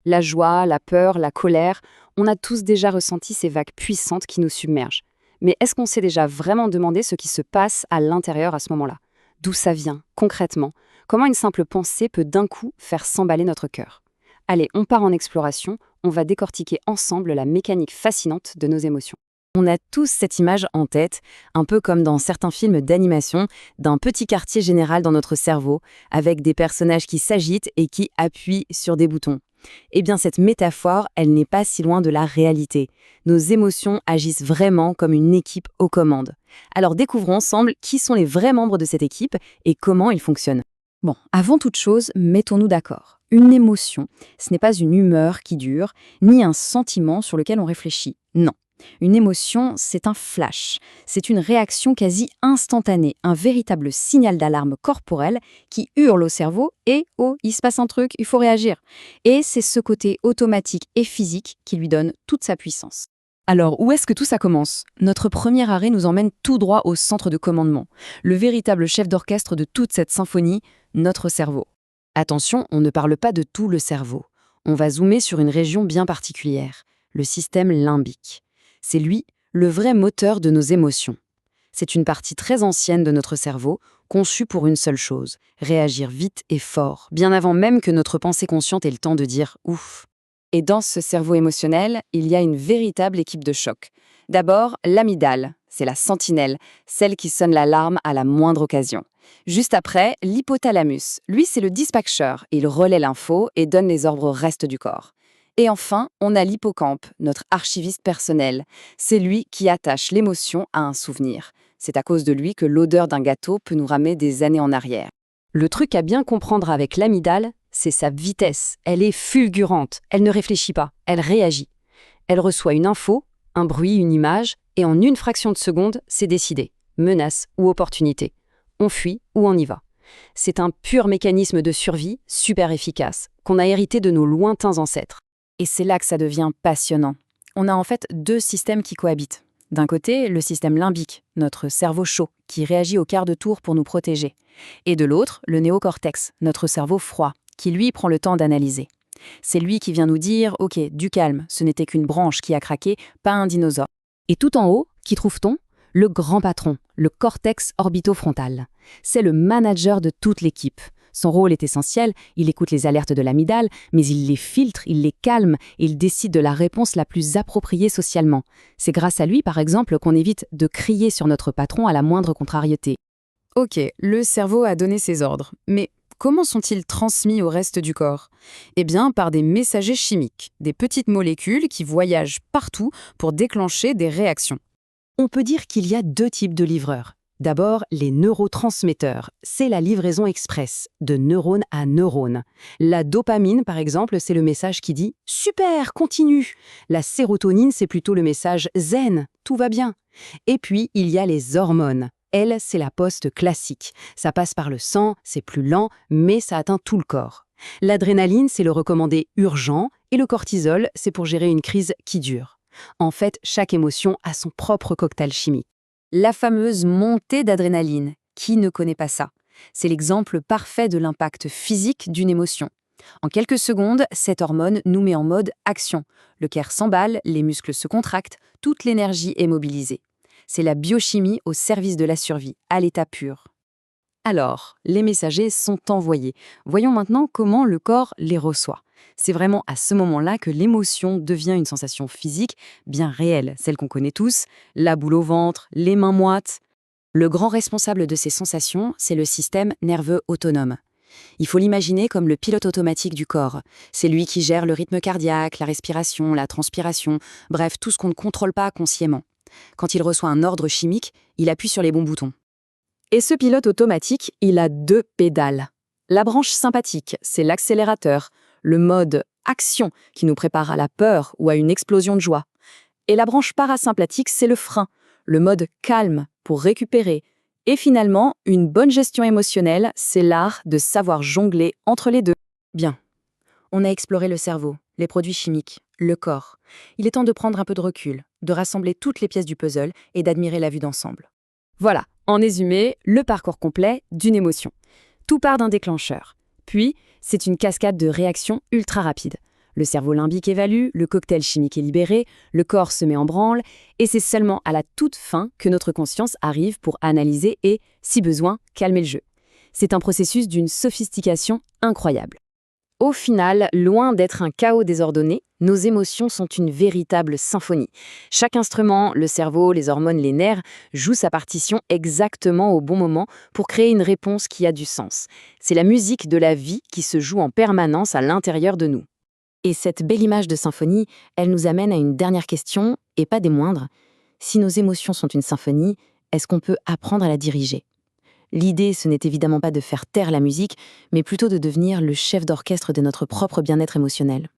La joie, la peur, la colère, on a tous déjà ressenti ces vagues puissantes qui nous submergent. Mais est-ce qu'on s'est déjà vraiment demandé ce qui se passe à l'intérieur à ce moment-là? D'où ça vient, concrètement? Comment une simple pensée peut d'un coup faire s'emballer notre cœur? Allez, on part en exploration, on va décortiquer ensemble la mécanique fascinante de nos émotions. On a tous cette image en tête, un peu comme dans certains films d'animation, d'un petit quartier général dans notre cerveau, avec des personnages qui s'agitent et qui appuient sur des boutons. Eh bien, cette métaphore, elle n'est pas si loin de la réalité. Nos émotions agissent vraiment comme une équipe aux commandes. Alors découvrons ensemble qui sont les vrais membres de cette équipe et comment ils fonctionnent. Bon, avant toute chose, mettons-nous d'accord. Une émotion, ce n'est pas une humeur qui dure, ni un sentiment sur lequel on réfléchit. Non. Une émotion, c'est un flash. C'est une réaction quasi instantanée, un véritable signal d'alarme corporel qui hurle au cerveau et « oh, il se passe un truc, il faut réagir ». Et c'est ce côté automatique et physique qui lui donne toute sa puissance. Alors, où est-ce que tout ça commence? Notre premier arrêt nous emmène tout droit au centre de commandement, le véritable chef d'orchestre de toute cette symphonie, notre cerveau. Attention, on ne parle pas de tout le cerveau. On va zoomer sur une région bien particulière, le système limbique. C'est lui, le vrai moteur de nos émotions. C'est une partie très ancienne de notre cerveau, conçue pour une seule chose, réagir vite et fort, bien avant même que notre pensée consciente ait le temps de dire « ouf ». Et dans ce cerveau émotionnel, il y a une véritable équipe de choc. D'abord, l'amygdale, c'est la sentinelle, celle qui sonne l'alarme à la moindre occasion. Juste après, l'hypothalamus. Lui, c'est le dispatcher. Il relaie l'info et donne les ordres au reste du corps. Et enfin, on a l'hippocampe, notre archiviste personnel. C'est lui qui attache l'émotion à un souvenir. C'est à cause de lui que l'odeur d'un gâteau peut nous ramener des années en arrière. Le truc à bien comprendre avec l'amygdale, c'est sa vitesse. Elle est fulgurante. Elle ne réfléchit pas, elle réagit. Elle reçoit une info, un bruit, une image, et en une fraction de seconde, c'est décidé. Menace ou opportunité. On fuit ou on y va. C'est un pur mécanisme de survie, super efficace, qu'on a hérité de nos lointains ancêtres. Et c'est là que ça devient passionnant. On a en fait deux systèmes qui cohabitent. D'un côté, le système limbique, notre cerveau chaud, qui réagit au quart de tour pour nous protéger. Et de l'autre, le néocortex, notre cerveau froid, qui lui prend le temps d'analyser. C'est lui qui vient nous dire « Ok, du calme, ce n'était qu'une branche qui a craqué, pas un dinosaure ». Et tout en haut, qui trouve-t-on? Le grand patron, le cortex orbitofrontal. C'est le manager de toute l'équipe. Son rôle est essentiel, il écoute les alertes de l'amygdale, mais il les filtre, il les calme et il décide de la réponse la plus appropriée socialement. C'est grâce à lui, par exemple, qu'on évite de crier sur notre patron à la moindre contrariété. Ok, le cerveau a donné ses ordres, mais comment sont-ils transmis au reste du corps? Eh bien, par des messagers chimiques, des petites molécules qui voyagent partout pour déclencher des réactions. On peut dire qu'il y a deux types de livreurs. D'abord, les neurotransmetteurs. C'est la livraison express, de neurone à neurone. La dopamine, par exemple, c'est le message qui dit « Super, continue !» La sérotonine, c'est plutôt le message « Zen, tout va bien !» Et puis, il y a les hormones. Elle, c'est la poste classique. Ça passe par le sang, c'est plus lent, mais ça atteint tout le corps. L'adrénaline, c'est le recommandé urgent, et le cortisol, c'est pour gérer une crise qui dure. En fait, chaque émotion a son propre cocktail chimique. La fameuse montée d'adrénaline, qui ne connaît pas ça? C'est l'exemple parfait de l'impact physique d'une émotion. En quelques secondes, cette hormone nous met en mode action. Le cœur s'emballe, les muscles se contractent, toute l'énergie est mobilisée. C'est la biochimie au service de la survie, à l'état pur. Alors, les messagers sont envoyés. Voyons maintenant comment le corps les reçoit. C'est vraiment à ce moment-là que l'émotion devient une sensation physique bien réelle, celle qu'on connaît tous, la boule au ventre, les mains moites. Le grand responsable de ces sensations, c'est le système nerveux autonome. Il faut l'imaginer comme le pilote automatique du corps. C'est lui qui gère le rythme cardiaque, la respiration, la transpiration, bref, tout ce qu'on ne contrôle pas consciemment. Quand il reçoit un ordre chimique, il appuie sur les bons boutons. Et ce pilote automatique, il a deux pédales. La branche sympathique, c'est l'accélérateur, le mode action qui nous prépare à la peur ou à une explosion de joie. Et la branche parasympathique, c'est le frein, le mode calme pour récupérer. Et finalement, une bonne gestion émotionnelle, c'est l'art de savoir jongler entre les deux. Bien, on a exploré le cerveau, les produits chimiques, le corps. Il est temps de prendre un peu de recul, de rassembler toutes les pièces du puzzle et d'admirer la vue d'ensemble. Voilà, en résumé, le parcours complet d'une émotion. Tout part d'un déclencheur. Puis, c'est une cascade de réactions ultra rapides. Le cerveau limbique évalue, le cocktail chimique est libéré, le corps se met en branle, et c'est seulement à la toute fin que notre conscience arrive pour analyser et, si besoin, calmer le jeu. C'est un processus d'une sophistication incroyable. Au final, loin d'être un chaos désordonné, nos émotions sont une véritable symphonie. Chaque instrument, le cerveau, les hormones, les nerfs, joue sa partition exactement au bon moment pour créer une réponse qui a du sens. C'est la musique de la vie qui se joue en permanence à l'intérieur de nous. Et cette belle image de symphonie, elle nous amène à une dernière question, et pas des moindres. Si nos émotions sont une symphonie, est-ce qu'on peut apprendre à la diriger ? L'idée, ce n'est évidemment pas de faire taire la musique, mais plutôt de devenir le chef d'orchestre de notre propre bien-être émotionnel.